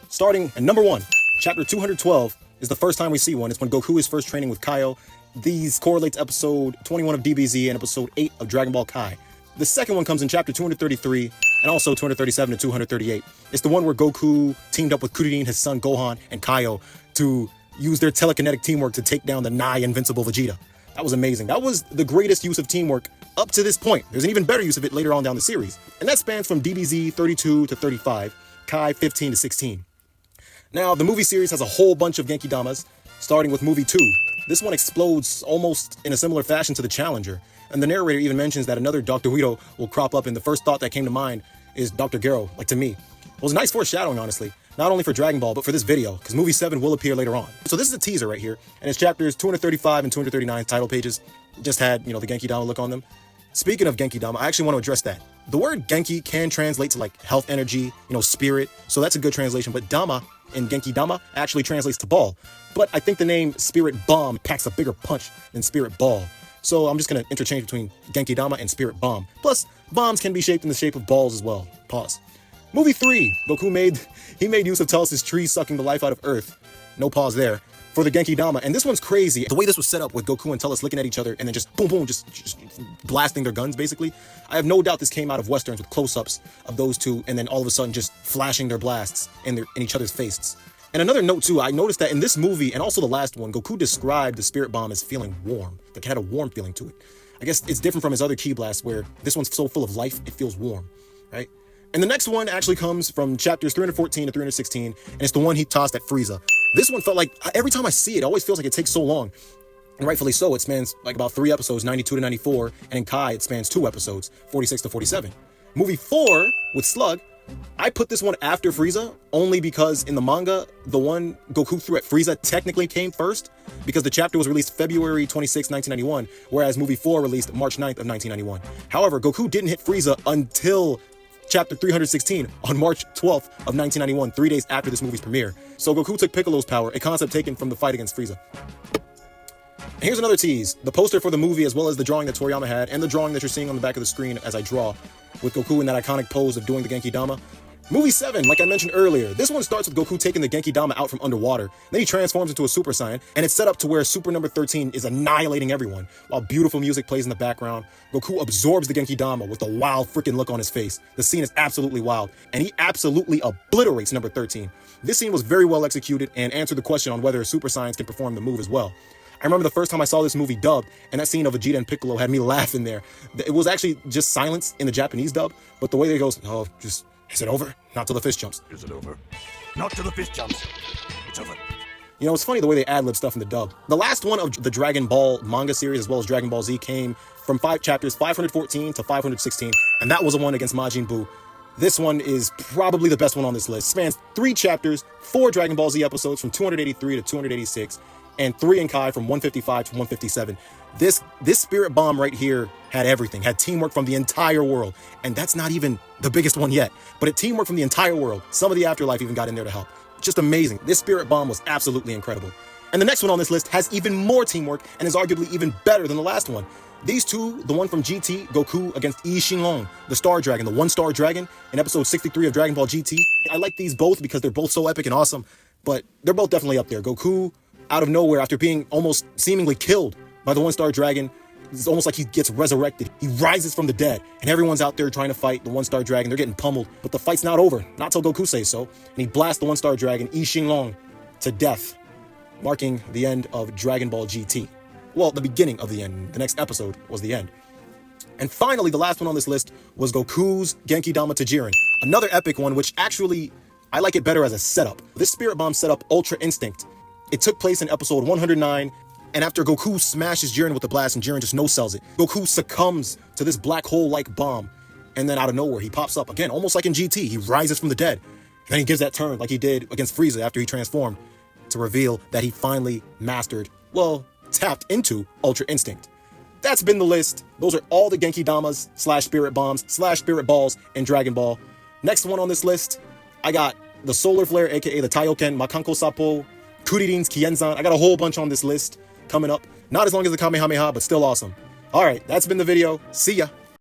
Starting at number 1, chapter 212 is the first time we see one. It's when Goku is first training with Kaio. These correlates episode 21 of DBZ and episode 8 of Dragon Ball Kai. The second one comes in chapter 233 and also 237 to 238. It's the one where Goku teamed up with Kuririn, his son Gohan, and Kaio to use their telekinetic teamwork to take down the nigh invincible Vegeta. That was amazing. That was the greatest use of teamwork up to this point. There's an even better use of it later on down the series. And that spans from DBZ 32 to 35, Kai 15 to 16. Now, the movie series has a whole bunch of Genki Damas, starting with movie 2. This one explodes almost in a similar fashion to the Challenger. And the narrator even mentions that another Dr. Guido will crop up, and the first thought that came to mind is Dr. Gero, like to me. It was a nice foreshadowing, honestly. Not only for Dragon Ball, but for this video, because movie 7 will appear later on. So this is a teaser right here, and it's chapters 235 and 239 title pages. Just had, the Genki Dama look on them. Speaking of Genki Dama, I actually want to address that. The word Genki can translate to like health energy, spirit, so that's a good translation, but Dama in Genki Dama actually translates to ball. But I think the name Spirit Bomb packs a bigger punch than Spirit Ball. So I'm just going to interchange between Genki Dama and Spirit Bomb. Plus, bombs can be shaped in the shape of balls as well. Pause. Movie 3, Goku made use of Telus' tree sucking the life out of Earth. No pause there. For the Genki Dama. And this one's crazy. The way this was set up with Goku and Telus looking at each other and then just boom, boom, just blasting their guns, basically. I have no doubt this came out of Westerns with close-ups of those two and then all of a sudden just flashing their blasts in each other's faces. And another note, too, I noticed that in this movie and also the last one, Goku described the Spirit Bomb as feeling warm. Like it had a warm feeling to it. I guess it's different from his other Ki blasts where this one's so full of life, it feels warm, right? And the next one actually comes from chapters 314 to 316, and it's the one he tossed at Frieza. This one felt like, every time I see it, it always feels like it takes so long. And rightfully so, it spans like about 3 episodes, 92 to 94, and in Kai, it spans 2 episodes, 46 to 47. Movie 4, with Slug, I put this one after Frieza, only because in the manga, the one Goku threw at Frieza technically came first, because the chapter was released February 26, 1991, whereas movie 4 released March 9th of 1991. However, Goku didn't hit Frieza until chapter 316 on March 12th of 1991, 3 days after this movie's premiere. So Goku took Piccolo's power, a concept taken from the fight against Frieza. And here's another tease. The poster for the movie, as well as the drawing that Toriyama had, and the drawing that you're seeing on the back of the screen as I draw, with Goku in that iconic pose of doing the Genki Dama. Movie 7, like I mentioned earlier, this one starts with Goku taking the Genki Dama out from underwater. Then he transforms into a Super Saiyan, and it's set up to where Super number 13 is annihilating everyone, while beautiful music plays in the background. Goku absorbs the Genki Dama with a wild freaking look on his face. The scene is absolutely wild, and he absolutely obliterates number 13. This scene was very well executed and answered the question on whether Super Saiyans can perform the move as well. I remember the first time I saw this movie dubbed, and that scene of Vegeta and Piccolo had me laughing there. It was actually just silence in the Japanese dub, but the way they goes, is it over? Not till the fist jumps. Is it over? Not till the fist jumps. It's over. It's funny the way they ad-lib stuff in the dub. The last one of the Dragon Ball manga series, as well as Dragon Ball Z, came from 5 chapters 514 to 516, and that was the one against Majin Buu. This one is probably the best one on this list. Spans 3 chapters, 4 Dragon Ball Z episodes from 283 to 286, and 3 in Kai from 155 to 157. This Spirit Bomb right here had everything, had teamwork from the entire world. And that's not even the biggest one yet, but it teamwork from the entire world. Some of the Afterlife even got in there to help. Just amazing. This Spirit Bomb was absolutely incredible. And the next one on this list has even more teamwork and is arguably even better than the last one. These two, the one from GT, Goku against Yi Xinglong, the Star Dragon, the 1-star dragon in episode 63 of Dragon Ball GT. I like these both because they're both so epic and awesome, but they're both definitely up there. Goku, out of nowhere, after being almost seemingly killed by the 1-star dragon, it's almost like he gets resurrected. He rises from the dead, and everyone's out there trying to fight the 1-star dragon. They're getting pummeled, but the fight's not over, not till Goku says so, and he blasts the 1-star dragon, Yi Xinglong, to death, marking the end of Dragon Ball GT. Well, the beginning of the end. The next episode was the end. And finally, the last one on this list was Goku's Genki Dama to Jiren, another epic one, which actually, I like it better as a setup. This Spirit Bomb set up Ultra Instinct. It took place in episode 109, and after Goku smashes Jiren with the blast and Jiren just no-sells it, Goku succumbs to this black hole-like bomb, and then out of nowhere, he pops up again, almost like in GT. He rises from the dead, and then he gives that turn like he did against Frieza after he transformed to reveal that he finally mastered, tapped into Ultra Instinct. That's been the list. Those are all the Genki Damas / Spirit Bombs / Spirit Balls in Dragon Ball. Next one on this list, I got the Solar Flare, aka the Taioken, Makanko Sappo, Kuririn's Kienzan. I got a whole bunch on this list coming up. Not as long as the Kamehameha, but still awesome. All right, that's been the video. See ya.